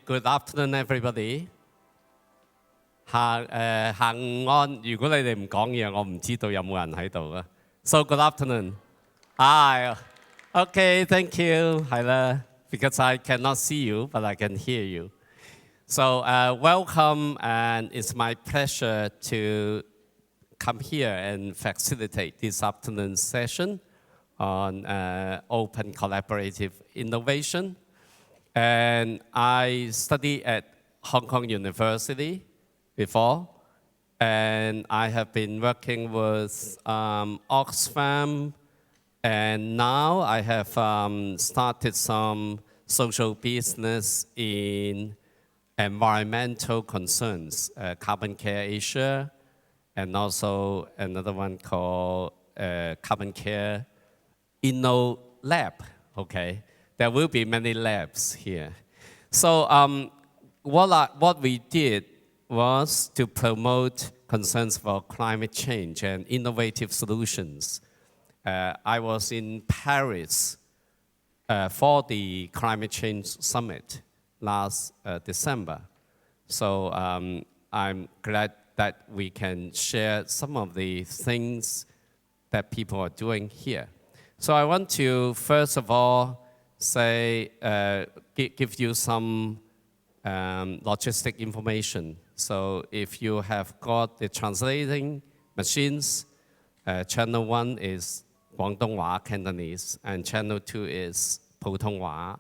Good afternoon, everybody. 行安，如果你哋唔講嘢，我唔知道有冇人喺度啊。So good afternoon. Okay, thank you. 係啦 because I cannot see you, but I can hear you. So welcome, and it's my pleasure to come here and facilitate this afternoon's session on open collaborative innovation. And I studied at Hong Kong University before, and I have been working with Oxfam, and now I have started some social business in environmental concerns, Carbon Care Asia, and also another one called Carbon Care Inno Lab, okay? There will be many labs here. So what we did was to promote concerns for climate change and innovative solutions. I was in Paris for the Climate Change Summit last December. So I'm glad that we can share some of the things that people are doing here. So I want to, first of all, say, give you some logistic information. So if you have got the translating machines, channel 1 is 廣東話 Cantonese, and channel 2 is 普通話.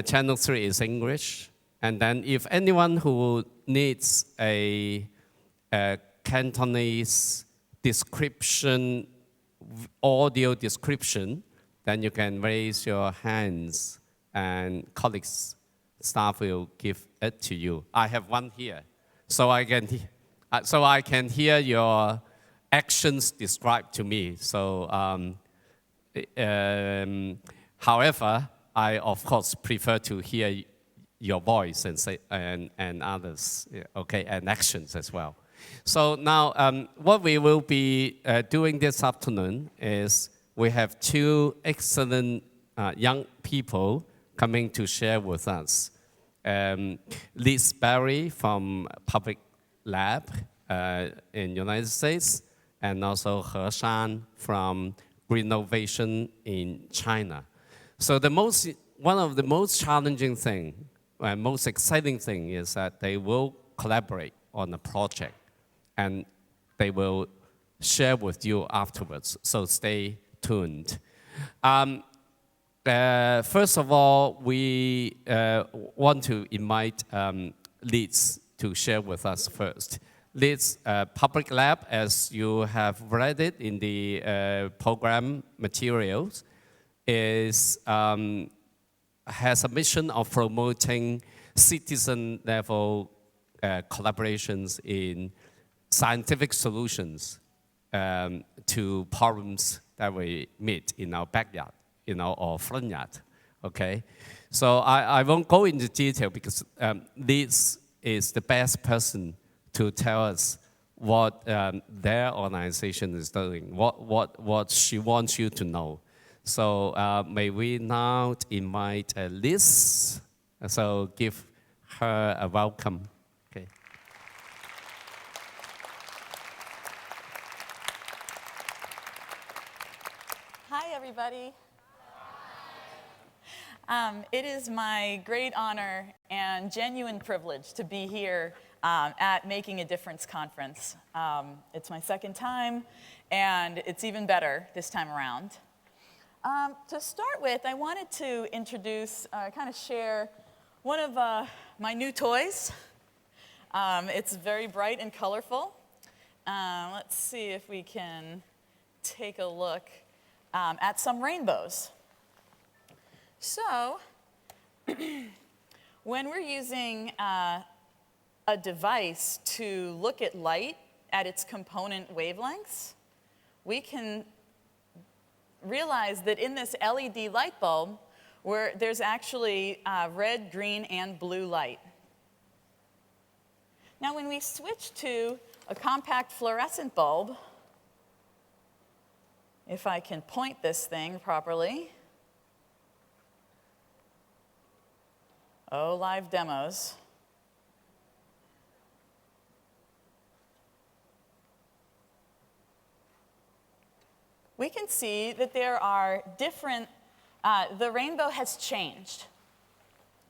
Channel 3 is English. And then if anyone who needs a Cantonese description, audio description, then you can raise your hands and colleagues, staff will give it to you. I have one here, so I can hear your actions described to me. So, however, I of course prefer to hear your voice and say and others, okay, and actions as well. So now, what we will be doing this afternoon is we have two excellent young people coming to share with us. Liz Barry from Public Lab in United States, and also He Shan from Greennovation in China. So one of the most challenging thing, most exciting thing is that they will collaborate on a project, and they will share with you afterwards. So stay tuned. First of all, we want to invite Liz to share with us first. Liz, Public Lab, as you have read it in the program materials, has a mission of promoting citizen-level collaborations in scientific solutions to problems that we meet in our backyard, or front yard, okay? So I won't go into detail because Liz is the best person to tell us what their organization is doing, what she wants you to know. So may we now invite Liz, so give her a welcome. Okay. Hi, everybody. It is my great honor and genuine privilege to be here at Making a Difference conference. It's my second time, and it's even better this time around. To start with, I wanted to introduce, kind of share one of my new toys. It's very bright and colorful. Let's see if we can take a look at some rainbows. So, when we're using a device to look at light at its component wavelengths, we can realize that in this LED light bulb, there's actually red, green, and blue light. Now, when we switch to a compact fluorescent bulb, if I can point this thing properly, Oh, live demos. We can see that there are different, the rainbow has changed.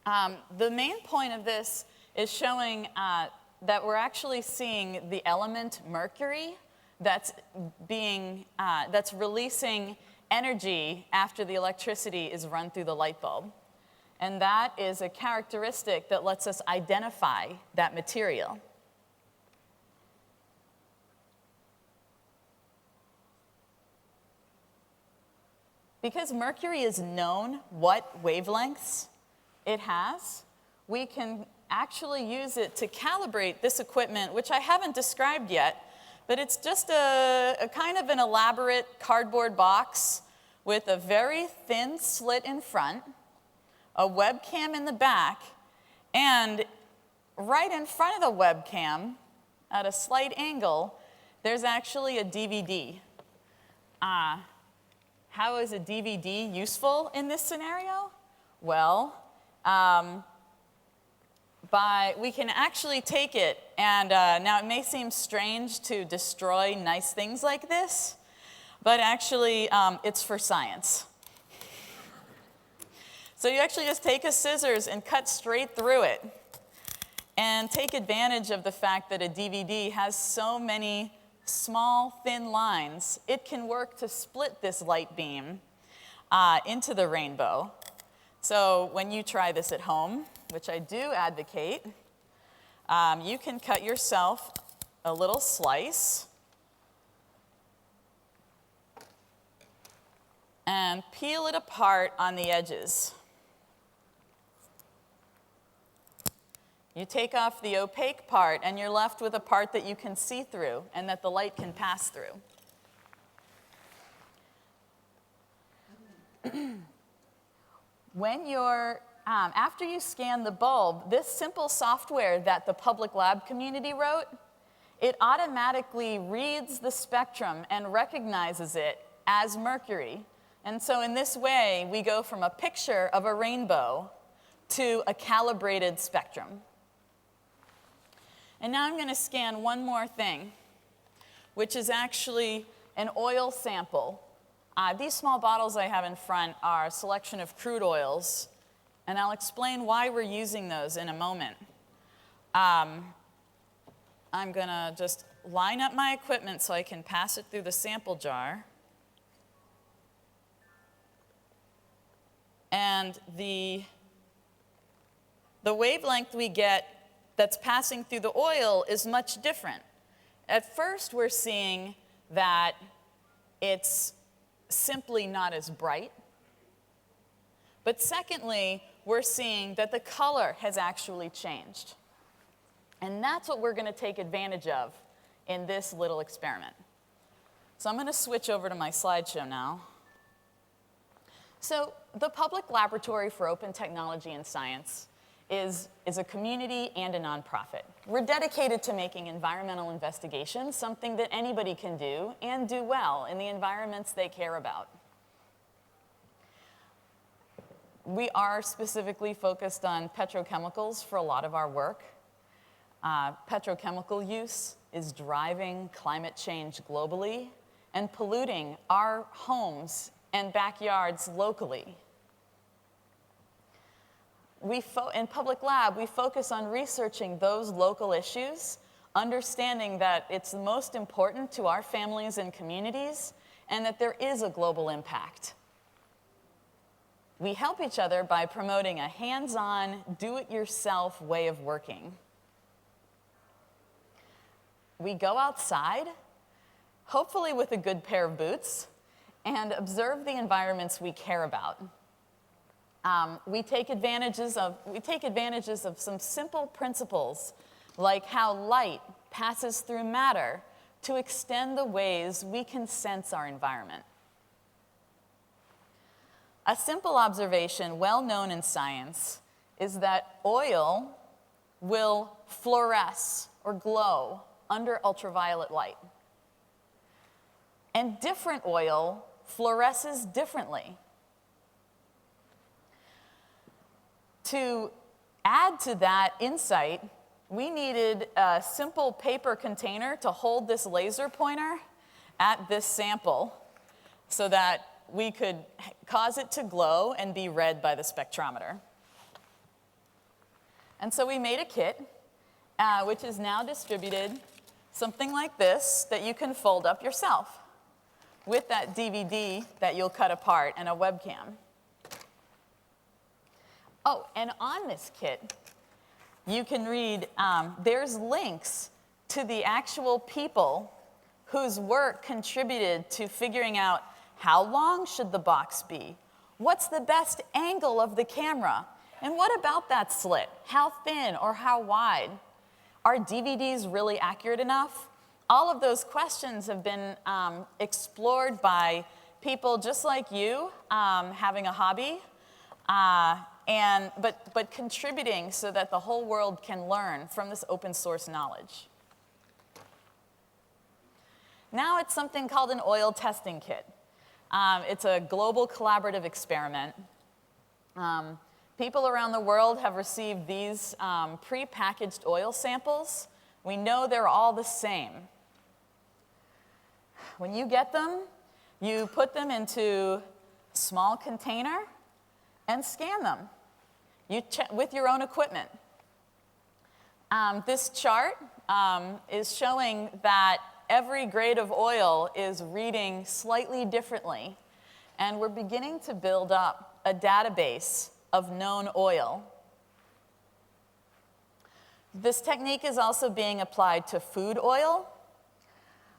The main point of this is showing that we're actually seeing the element mercury that's releasing energy after the electricity is run through the light bulb. And that is a characteristic that lets us identify that material. Because mercury is known what wavelengths it has, we can actually use it to calibrate this equipment, which I haven't described yet, but it's just a kind of an elaborate cardboard box with a very thin slit in front, a webcam in the back, and right in front of the webcam, at a slight angle, there's actually a DVD. How is a DVD useful in this scenario? Well, we can actually take it, and now it may seem strange to destroy nice things like this, but actually it's for science. So you actually just take a scissors and cut straight through it, and take advantage of the fact that a DVD has so many small, thin lines. It can work to split this light beam into the rainbow. So when you try this at home, which I do advocate, you can cut yourself a little slice and peel it apart on the edges. You take off the opaque part, and you're left with a part that you can see through and that the light can pass through. When you're, after you scan the bulb, this simple software that the public lab community wrote, it automatically reads the spectrum and recognizes it as mercury. And so in this way, we go from a picture of a rainbow to a calibrated spectrum. And now I'm going to scan one more thing, which is actually an oil sample. These small bottles I have in front are a selection of crude oils, and I'll explain why we're using those in a moment. I'm going to just line up my equipment so I can pass it through the sample jar. And the wavelength we get that's passing through the oil is much different. At first, we're seeing that it's simply not as bright. But secondly, we're seeing that the color has actually changed. And that's what we're going to take advantage of in this little experiment. So I'm going to switch over to my slideshow now. So the Public Laboratory for Open Technology and Science is a community and a nonprofit. We're dedicated to making environmental investigations something that anybody can do and do well in the environments they care about. We are specifically focused on petrochemicals for a lot of our work. Petrochemical use is driving climate change globally and polluting our homes and backyards locally. In Public Lab, we focus on researching those local issues, understanding that it's most important to our families and communities, and that there is a global impact. We help each other by promoting a hands-on, do-it-yourself way of working. We go outside, hopefully with a good pair of boots, and observe the environments we care about. We take advantages of some simple principles, like how light passes through matter to extend the ways we can sense our environment. A simple observation well known in science is that oil will fluoresce or glow under ultraviolet light. And different oil fluoresces differently. To add to that insight, we needed a simple paper container to hold this laser pointer at this sample so that we could cause it to glow and be read by the spectrometer. And so we made a kit, which is now distributed, something like this, that you can fold up yourself with that DVD that you'll cut apart and a webcam. Oh, and on this kit, you can read, there's links to the actual people whose work contributed to figuring out how long should the box be? What's the best angle of the camera? And what about that slit? How thin or how wide? Are DVDs really accurate enough? All of those questions have been explored by people just like you, having a hobby, but contributing so that the whole world can learn from this open source knowledge. Now it's something called an oil testing kit. It's a global collaborative experiment. People around the world have received these pre-packaged oil samples. We know they're all the same. When you get them, you put them into a small container and scan them with your own equipment. This chart is showing that every grade of oil is reading slightly differently, and we're beginning to build up a database of known oil. This technique is also being applied to food oil.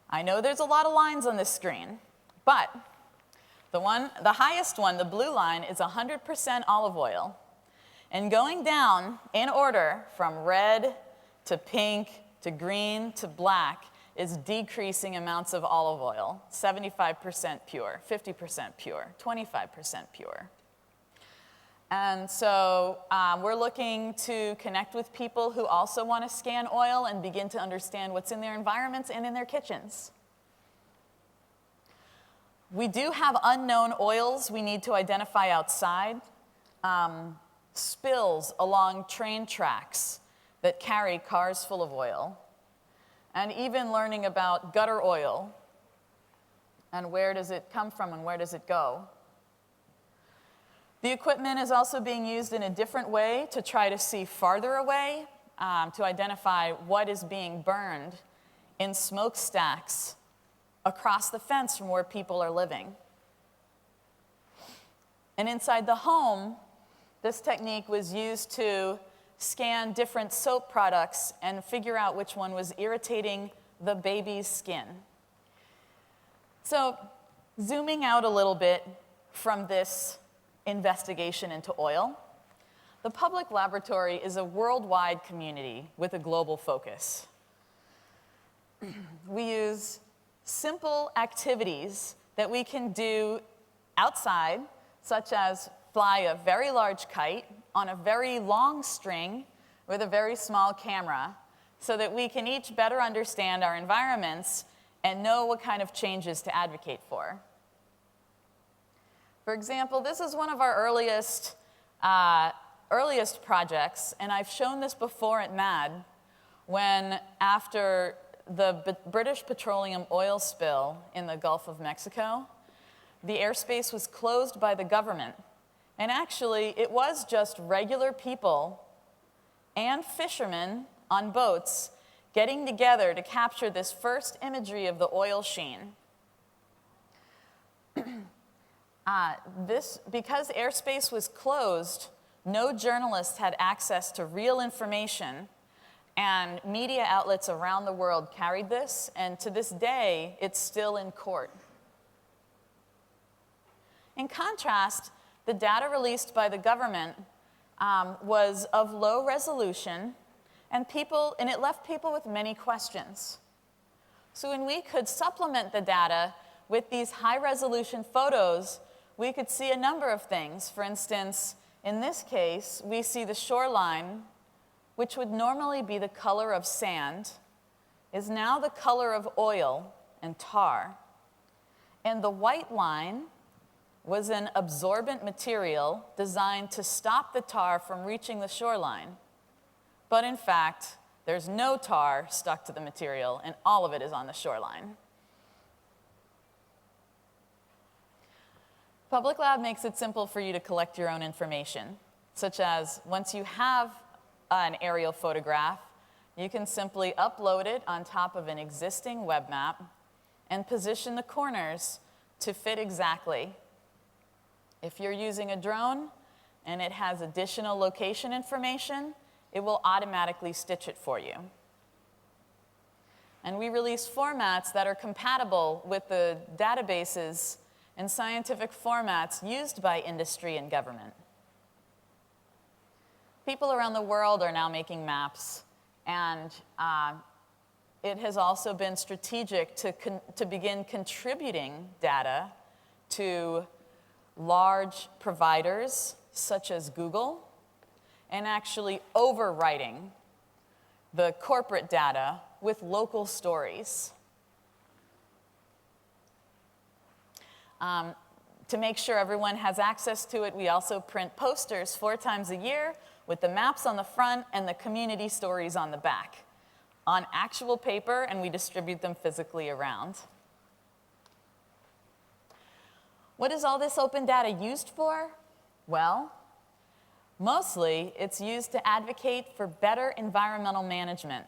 I know there's a lot of lines on this screen, but the highest one, the blue line, is 100% olive oil. And going down in order from red to pink to green to black is decreasing amounts of olive oil, 75% pure, 50% pure, 25% pure. And so we're looking to connect with people who also want to scan oil and begin to understand what's in their environments and in their kitchens. We do have unknown oils we need to identify outside. Spills along train tracks that carry cars full of oil. And even learning about gutter oil and where does it come from and where does it go. The equipment is also being used in a different way to try to see farther away, to identify what is being burned in smokestacks across the fence from where people are living. And inside the home, this technique was used to scan different soap products and figure out which one was irritating the baby's skin. So, zooming out a little bit from this investigation into oil, the public laboratory is a worldwide community with a global focus. We use simple activities that we can do outside, such as fly a very large kite on a very long string with a very small camera, so that we can each better understand our environments and know what kind of changes to advocate for. For example, this is one of our earliest projects, and I've shown this before at MaD, when after the British petroleum oil spill in the Gulf of Mexico, the airspace was closed by the government. And actually, it was just regular people and fishermen on boats getting together to capture this first imagery of the oil sheen. Because airspace was closed, no journalists had access to real information, and media outlets around the world carried this, and to this day, it's still in court. In contrast, the data released by the government was of low resolution, and it left people with many questions. So when we could supplement the data with these high-resolution photos, we could see a number of things. For instance, in this case, we see the shoreline, which would normally be the color of sand, is now the color of oil and tar. And the white line was an absorbent material designed to stop the tar from reaching the shoreline. But in fact, there's no tar stuck to the material, and all of it is on the shoreline. Public Lab makes it simple for you to collect your own information, such as once you have an aerial photograph, you can simply upload it on top of an existing web map and position the corners to fit exactly. If you're using a drone and it has additional location information, it will automatically stitch it for you. And we release formats that are compatible with the databases and scientific formats used by industry and government. People around the world are now making maps, and it has also been strategic to begin contributing data to large providers such as Google, and actually overwriting the corporate data with local stories. To make sure everyone has access to it, we also print posters 4 times a year with the maps on the front and the community stories on the back on actual paper, and we distribute them physically around. What is all this open data used for? Well, mostly it's used to advocate for better environmental management.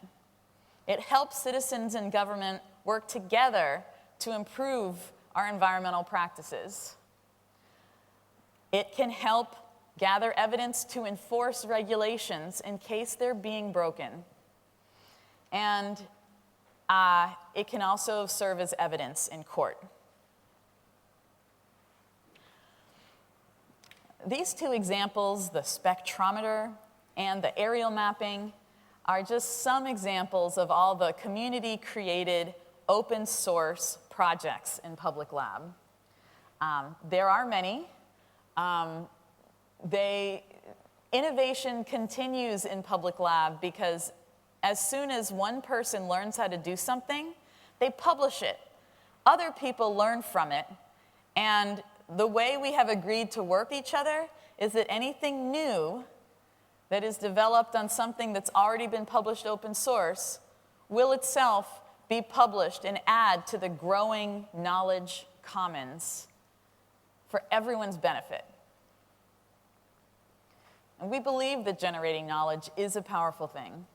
It helps citizens and government work together to improve our environmental practices. It can help gather evidence to enforce regulations in case they're being broken. And it can also serve as evidence in court. These 2 examples, the spectrometer and the aerial mapping, are just some examples of all the community-created open source projects in Public Lab. There are many. Innovation continues in Public Lab because as soon as one person learns how to do something, they publish it. Other people learn from it, and the way we have agreed to work each other is that anything new that is developed on something that's already been published open source will itself be published and add to the growing knowledge commons for everyone's benefit. And we believe that generating knowledge is a powerful thing,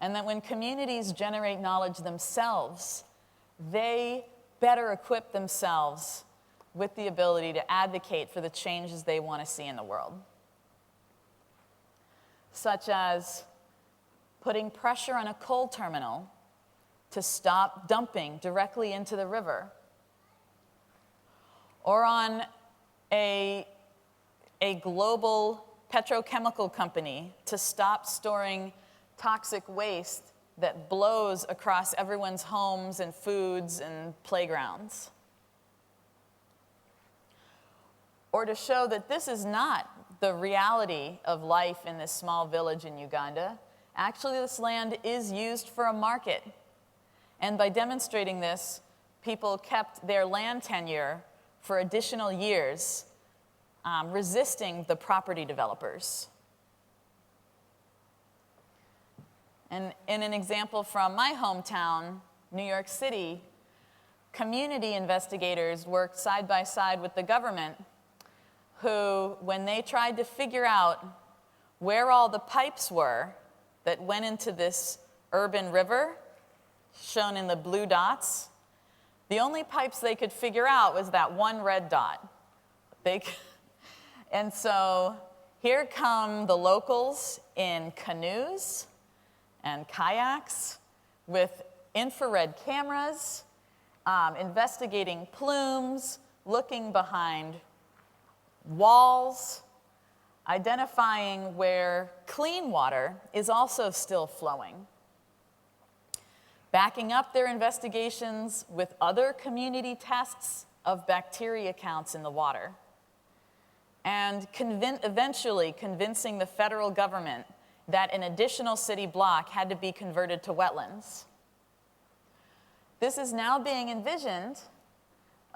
and that when communities generate knowledge themselves, they better equip themselves with the ability to advocate for the changes they want to see in the world, such as putting pressure on a coal terminal to stop dumping directly into the river, or on a global petrochemical company to stop storing toxic waste that blows across everyone's homes and foods and playgrounds. Or to show that this is not the reality of life in this small village in Uganda. Actually, this land is used for a market. And by demonstrating this, people kept their land tenure for additional years, resisting the property developers. And in an example from my hometown, New York City, community investigators worked side by side with the government, who, when they tried to figure out where all the pipes were that went into this urban river, shown in the blue dots, the only pipes they could figure out was that one red dot. And so here come the locals in canoes and kayaks with infrared cameras, investigating plumes, looking behind walls, identifying where clean water is also still flowing, backing up their investigations with other community tests of bacteria counts in the water, and eventually convincing the federal government that an additional city block had to be converted to wetlands. This is now being envisioned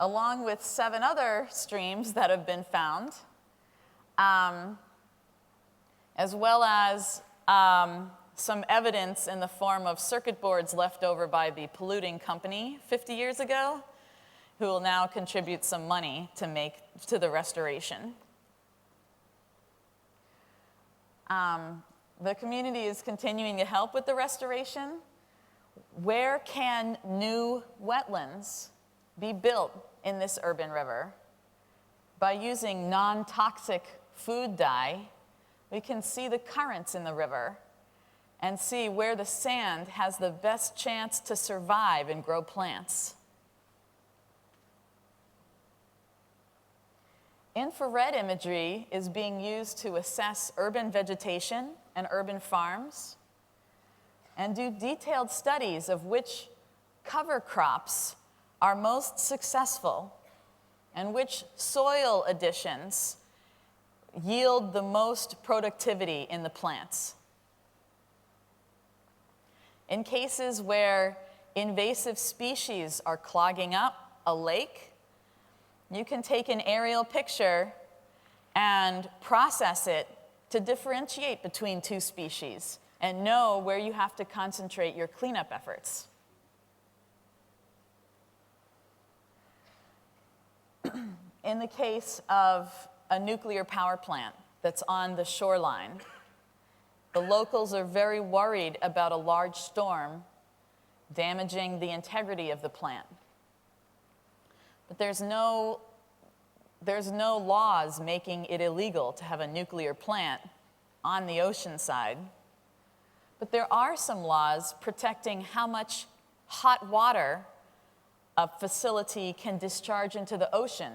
along with 7 other streams that have been found, as well as some evidence in the form of circuit boards left over by the polluting company 50 years ago, who will now contribute some money to the restoration. The community is continuing to help with the restoration. Where can new wetlands be built in this urban river? By using non-toxic food dye, we can see the currents in the river and see where the sand has the best chance to survive and grow plants. Infrared imagery is being used to assess urban vegetation and urban farms and do detailed studies of which cover crops are most successful and which soil additions yield the most productivity in the plants. In cases where invasive species are clogging up a lake, you can take an aerial picture and process it to differentiate between 2 species and know where you have to concentrate your cleanup efforts. In the case of a nuclear power plant that's on the shoreline, the locals are very worried about a large storm damaging the integrity of the plant. But there's no laws making it illegal to have a nuclear plant on the ocean side. But there are some laws protecting how much hot water a facility can discharge into the ocean.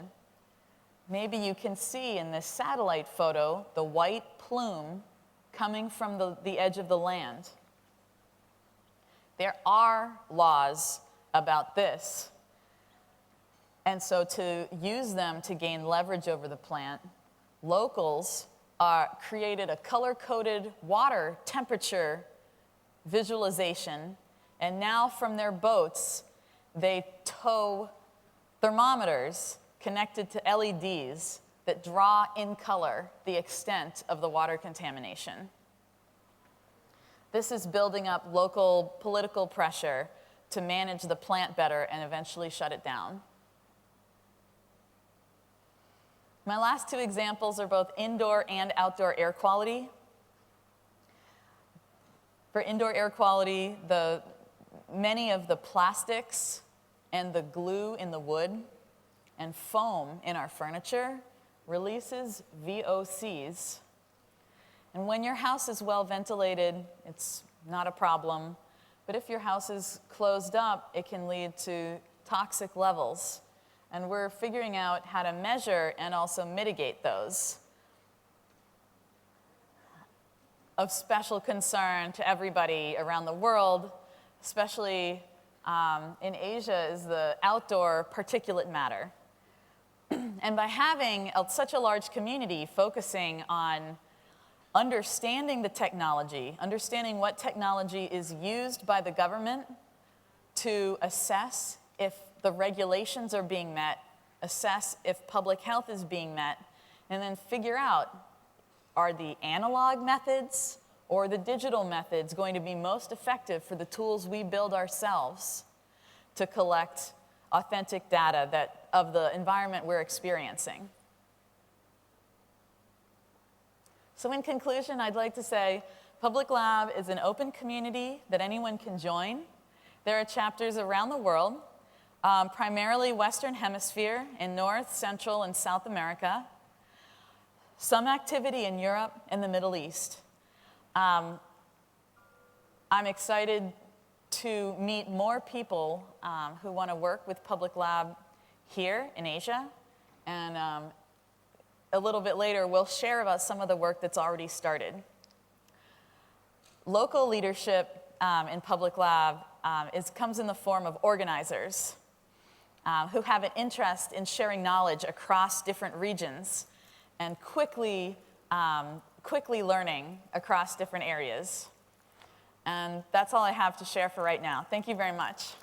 Maybe you can see in this satellite photo the white plume coming from the edge of the land. There are laws about this. And so to use them to gain leverage over the plant, locals created a color-coded water temperature visualization, and now from their boats, they tow thermometers connected to LEDs that draw in color the extent of the water contamination. This is building up local political pressure to manage the plant better and eventually shut it down. My last 2 examples are both indoor and outdoor air quality. For indoor air quality, many of the plastics and the glue in the wood and foam in our furniture releases VOCs. And when your house is well ventilated, it's not a problem. But if your house is closed up, it can lead to toxic levels. And we're figuring out how to measure and also mitigate those. Of special concern to everybody around the world, especially in Asia, is the outdoor particulate matter. And by having such a large community focusing on understanding the technology, understanding what technology is used by the government to assess if the regulations are being met, assess if public health is being met, and then figure out, are the analog methods or the digital methods going to be most effective for the tools we build ourselves to collect authentic data of the environment we're experiencing. So in conclusion, I'd like to say Public Lab is an open community that anyone can join. There are chapters around the world, primarily Western Hemisphere in North, Central, and South America. Some activity in Europe and the Middle East. I'm excited to meet more people who want to work with Public Lab here in Asia. And a little bit later, we'll share about some of the work that's already started. Local leadership in Public Lab comes in the form of organizers who have an interest in sharing knowledge across different regions and quickly learning across different areas. And that's all I have to share for right now. Thank you very much.